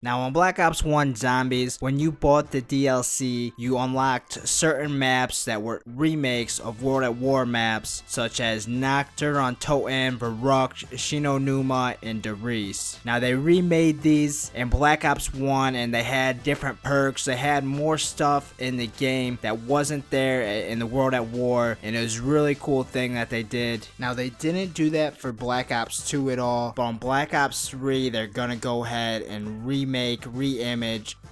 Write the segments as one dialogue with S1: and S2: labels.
S1: Now on Black Ops 1 Zombies, when you bought the DLC, you unlocked certain maps that were remakes of World at War maps, such as Nocturne, Totem, Varuk, Shinonuma, and Darius. Now they remade these in Black Ops 1 and they had different perks, they had more stuff in the game that wasn't there in the World at War, and it was a really cool thing that they did. Now they didn't do that for Black Ops 2 at all, but on Black Ops 3 they're gonna go ahead and re-image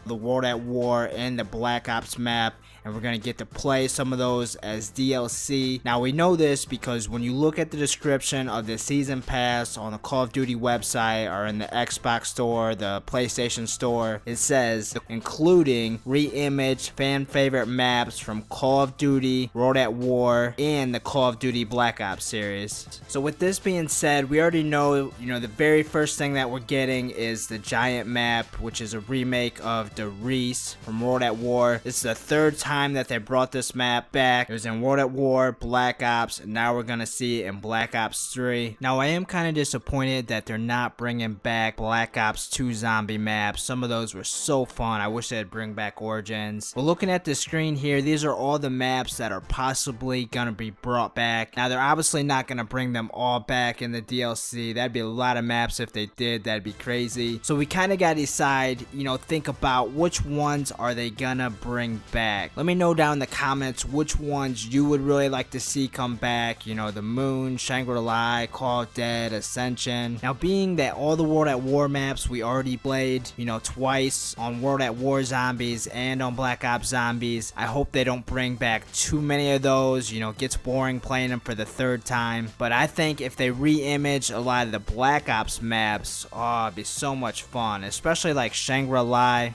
S1: the World at War and the Black Ops map, and we're gonna get to play some of those as DLC. Now we know this because when you look at the description of the season pass on the Call of Duty website or in the Xbox store, the PlayStation store, it says including re-image fan favorite maps from Call of Duty, World at War, and the Call of Duty Black Ops series. So with this being said, we already know, the very first thing that we're getting is the giant map, which is a remake of Darius from World at War. This is the third time that they brought this map back. It was in World at War, Black Ops, and now we're gonna see it in Black Ops 3. Now I am kind of disappointed that they're not bringing back Black Ops 2 zombie maps. Some of those were so fun. I wish they'd bring back Origins. But looking at the screen here, these are all the maps that are possibly gonna be brought back. Now they're obviously not gonna bring them all back in the DLC. That'd be a lot of maps if they did. That'd be crazy. So we kind of gotta decide, think about which ones are they gonna bring back. Let me know down in the comments which ones you would really like to see come back. The Moon, Shangri, Call of Dead, Ascension. Now being that all the World at War maps we already played, twice on World at War Zombies and on Black Ops Zombies, I hope they don't bring back too many of those. It gets boring playing them for the third time. But I think if they re-image a lot of the Black Ops maps, it'd be so much fun, especially like Shangri.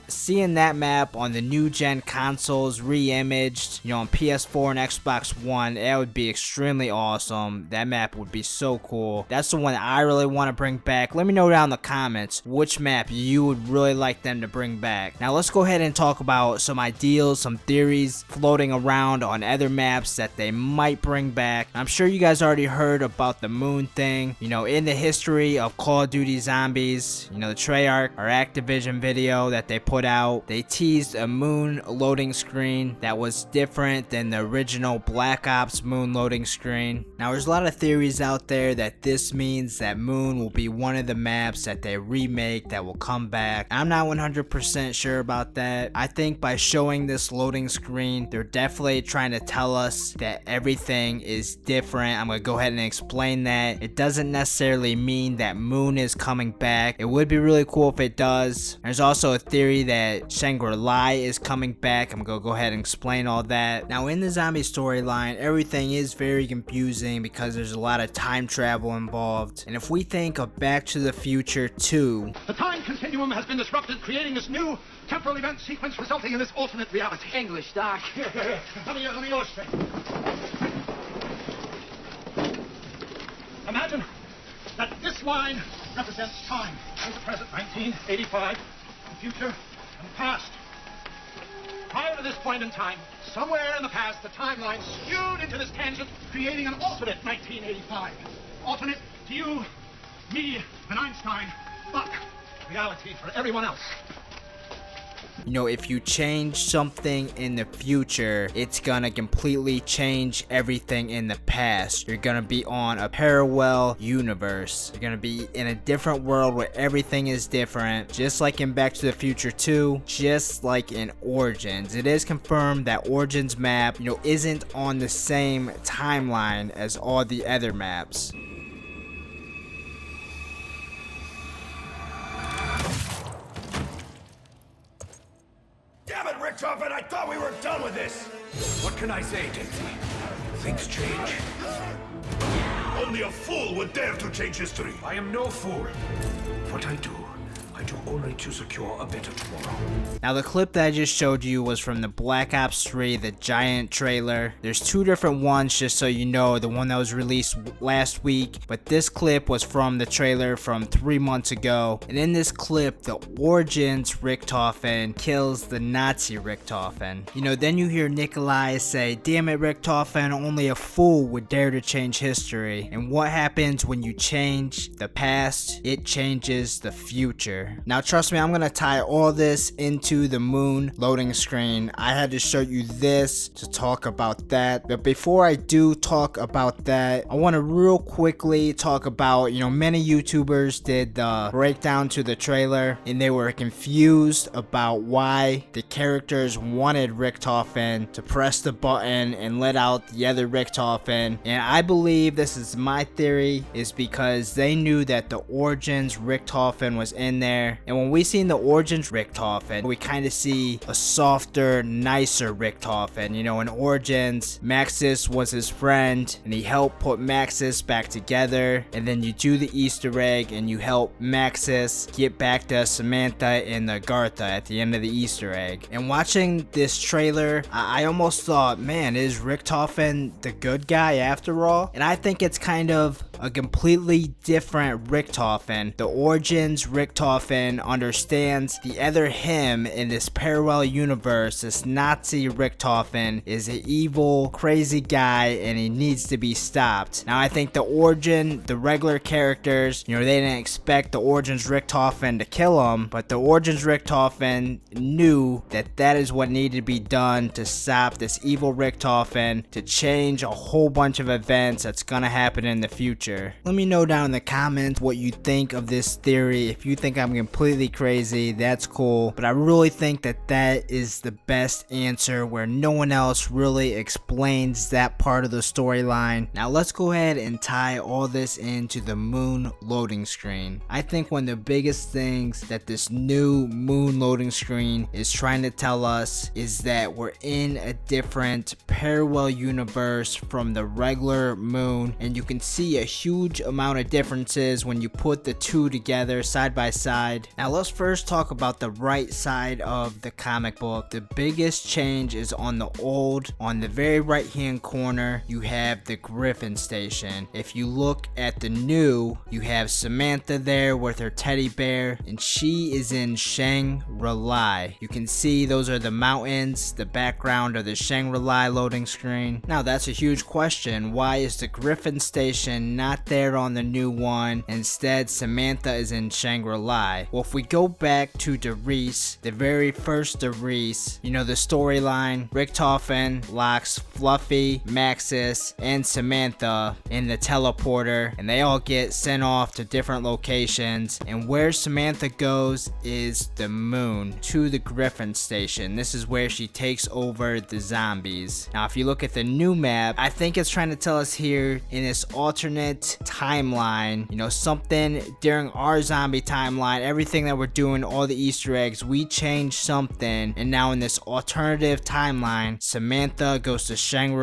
S1: Seeing that map on the new gen consoles re-imaged, on PS4 and Xbox One, that would be extremely awesome. That map would be so cool. That's the one that I really want to bring back. Let me know down in the comments which map you would really like them to bring back. Now let's go ahead and talk about some ideals, some theories floating around on other maps that they might bring back. I'm sure you guys already heard about the Moon thing. In the history of Call of Duty Zombies, the Treyarch or Activision video that they put out, they teased a Moon loading screen that was different than the original Black Ops Moon loading screen. Now there's a lot of theories out there that this means that Moon will be one of the maps that they remake that will come back. I'm not 100% sure about that. I think by showing this loading screen, they're definitely trying to tell us that everything is different. I'm gonna go ahead and explain that. It doesn't necessarily mean that Moon is coming back. It would be really cool if it does. There's also a theory that Shangri is coming back. I'm gonna go ahead and explain all that. Now in the zombie storyline, everything is very confusing because there's a lot of time travel involved. And if we think of Back to the Future 2,
S2: the time continuum has been disrupted, creating this new temporal event sequence resulting in this alternate reality.
S3: English, Doc.
S2: Let me illustrate. Imagine that this line represents time. In the present, 1985, the future, and the past. Prior to this point in time, somewhere in the past, the timeline skewed into this tangent, creating an alternate 1985. Alternate to you, me, and Einstein, but reality for everyone else.
S1: If you change something in the future, it's gonna completely change everything in the past. You're gonna be on a parallel universe. You're gonna be in a different world where everything is different, just like in Back to the Future 2, just like in Origins. It is confirmed that Origins map, isn't on the same timeline as all the other maps.
S4: Damn it, Richtofen, I thought we were done with this! What can I say, Dixie? Things change. Only a fool would dare to change history. I am no fool. What I do only to secure a better tomorrow.
S1: Now the clip that I just showed you was from the Black Ops 3, the giant trailer. There's two different ones, just so you know, the one that was released last week, but this clip was from the trailer from 3 months ago. And in this clip, the Origins Richtofen kills the Nazi Richtofen. Then you hear Nikolai say, "Damn it, Richtofen, only a fool would dare to change history." And what happens when you change the past? It changes the future. future. Now trust me, I'm gonna tie all this into the Moon loading screen. I had to show you this to talk about that, but before I do talk about that, I want to real quickly talk about, many YouTubers did the breakdown to the trailer and they were confused about why the characters wanted Richtofen to press the button and let out the other Richtofen. And I believe, this is my theory, is because they knew that the Origins Richtofen was in there, and when we seen the Origins Richtofen, we kind of see a softer, nicer Richtofen. In Origins, Maxis was his friend and he helped put Maxis back together, and then you do the Easter egg and you help Maxis get back to Samantha and Agartha at the end of the Easter egg. And watching this trailer, I almost thought, man, is Richtofen the good guy after all? And I think it's kind of a completely different Richtofen. The Origins Richtofen understands the other him in this parallel universe. This Nazi Richtofen is an evil, crazy guy and he needs to be stopped. Now I think the Origin, the regular characters, they didn't expect the Origins Richtofen to kill him, but the Origins Richtofen knew that that is what needed to be done to stop this evil Richtofen, to change a whole bunch of events that's gonna happen in the future. Let me know down in the comments what you think of this theory. If you think I'm completely crazy, that's cool, but I really think that that is the best answer, where no one else really explains that part of the storyline. Now let's go ahead and tie all this into the Moon loading screen. I think one of the biggest things that this new Moon loading screen is trying to tell us is that we're in a different parallel universe from the regular Moon, and you can see a huge amount of differences when you put the two together side by side. Now let's first talk about the right side of the comic book. The biggest change is on the very right hand corner, you have the Griffin Station. If you look at the new, you have Samantha there with her teddy bear, and she is in Shangri. You can see those are the mountains, the background of the Shangri loading screen. Now that's a huge question. Why is the Griffin Station not there on the new one? Instead, Samantha is in Shangri. Well, if we go back to Darius, the very first Darius, the storyline, Richtofen locks Fluffy, Maxis, and Samantha in the teleporter, and they all get sent off to different locations, and where Samantha goes is the Moon, to the Griffin Station. This is where she takes over the zombies. Now if you look at the new map, I think it's trying to tell us here in this alternate timeline, something during our zombie timeline, everything that we're doing, all the Easter eggs, we changed something, and now in this alternative timeline, Samantha goes to Shangri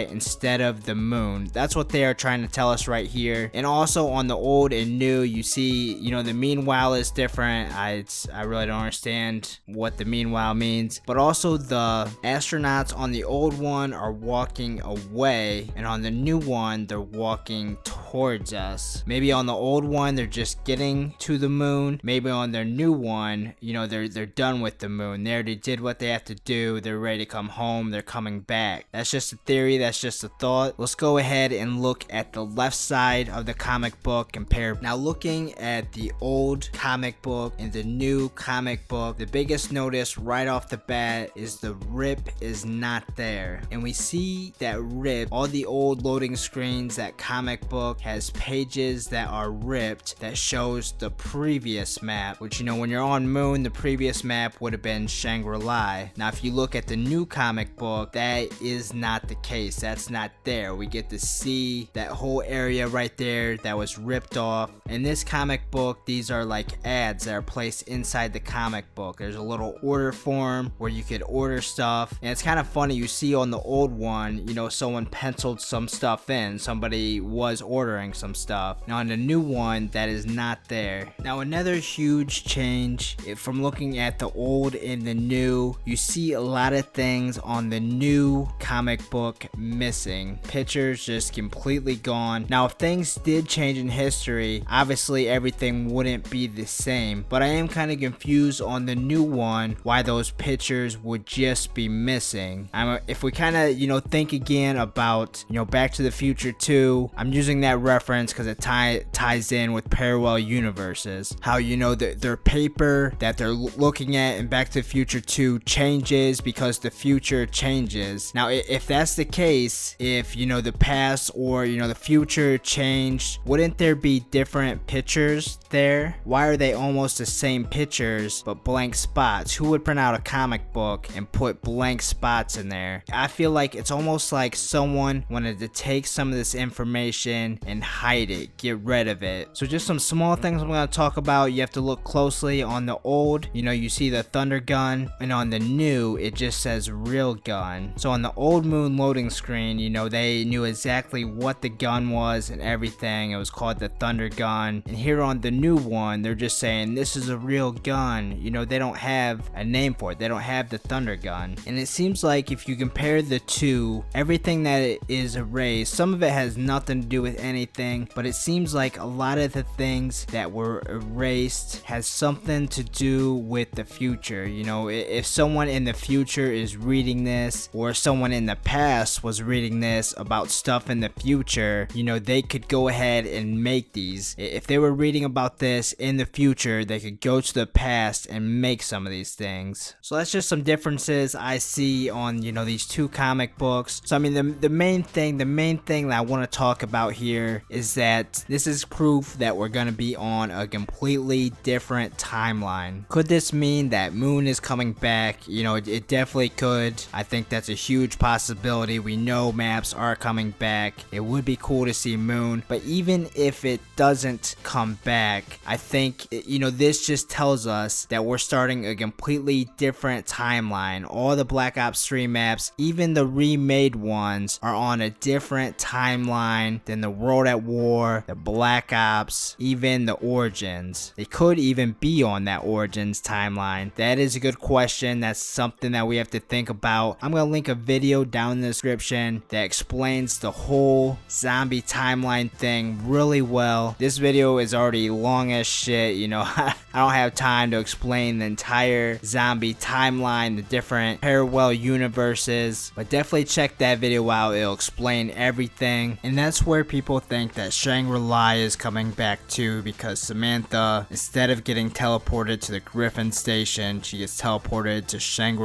S1: instead of the Moon. That's what they are trying to tell us right here. And also on the old and new, you see, the meanwhile is different. I really don't understand what the meanwhile means, but also the astronauts on the old one are walking away, and on the new one, they're walking towards us. Maybe on the old one, they're just getting to the Moon. Maybe on their new one, they're done with the Moon. They already did what they have to do. They're ready to come home. They're coming back. That's just a theory. That's just a thought. Let's go ahead and look at the left side of the comic book. Compare. Now looking at the old comic book and the new comic book, the biggest notice right off the bat is the rip is not there. And we see that rip, all the old loading screens, that comic book has pages that are ripped that shows the previous map, which when you're on Moon, the previous map would have been Shangri. Now if you look at the new comic book, that is not the case. That's not there. We get to see that whole area right there that was ripped off. In this comic book, these are like ads that are placed inside the comic book. There's a little order form where you could order stuff, and it's kind of funny. You see on the old one, someone penciled some stuff in. Somebody was ordering some stuff. Now on the new one, that is not there. Now another huge change from looking at the old and the new, you see a lot of things on the new comic book missing. Pictures just completely gone. Now if things did change in history, obviously everything wouldn't be the same, but I am kind of confused on the new one why those pictures would just be missing. If we kind of think again about Back to the Future 2, I'm using that reference because it ties in with parallel universes. How you know, their paper that they're looking at in Back to the Future 2 changes because the future changes. Now, if that's the case, if, you know, the past or, you know, the future changed, wouldn't there be different pictures there? Why are they almost the same pictures but blank spots? Who would print out a comic book and put blank spots in there? I feel like it's almost like someone wanted to take some of this information and hide it, get rid of it. So just some small things I'm going to talk about. You have to look closely. On the old, you know, you see the thunder gun, and on the new it just says real gun. So on the old Moon loading screen, you know, they knew exactly what the gun was and everything. It was called the thunder gun. And here on the new one, they're just saying this is a real gun. You know, they don't have a name for it. They don't have the thunder gun. And it seems like if you compare the two, everything that is erased, some of it has nothing to do with anything, but it seems like a lot of the things that were erased has something to do with the future. You know, if someone in the future is reading this, or someone in the past was reading this about stuff in the future, you know, they could go ahead and make these. If they were reading about this in the future, they could go to the past and make some of these things. So that's just some differences I see on, you know, these two comic books. So I mean, the main thing that I want to talk about here is that this is proof that we're going to be on a completely different timeline. Could this mean that Moon is coming back? You know, it definitely could. I think that's a huge possibility. We know maps are coming back. It would be cool to see Moon, but even if it doesn't come back, I think, you know, this just tells us that we're starting a completely different timeline. All the Black Ops 3 maps, even the remade ones, are on a different timeline than the World at War, the Black Ops, even the Origins. They could even be on that Origins timeline. That is a good question. That's something that we have to think about. I'm going to link a video down in the description that explains the whole zombie timeline thing really well. This video is already long as shit, you know. I don't have time to explain the entire zombie timeline, the different parallel universes, but definitely check that video out. It'll explain everything. And that's where people think that Shangri is coming back too, because Samantha, instead of getting teleported to the Griffin station, she gets teleported to Shangri.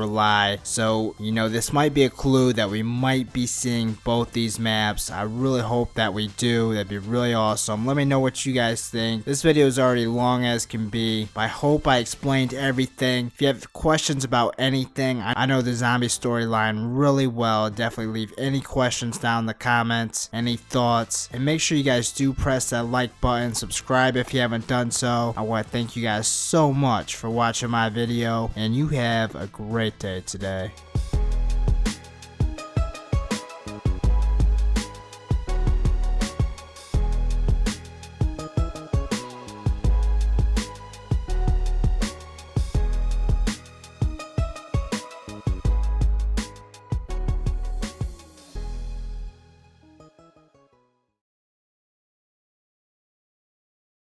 S1: So, you know, this might be a clue that we might be seeing both these maps. I really hope that we do. That'd be really awesome. Let me know what you guys think. This video is already long as can be, but I hope I explained everything. If you have questions about anything, I know the zombie storyline really well. Definitely leave any questions down in the comments, any thoughts, and make sure you guys do press that like button, subscribe if you haven't done so. I want to thank you guys so much for watching my video, and you have a great day today.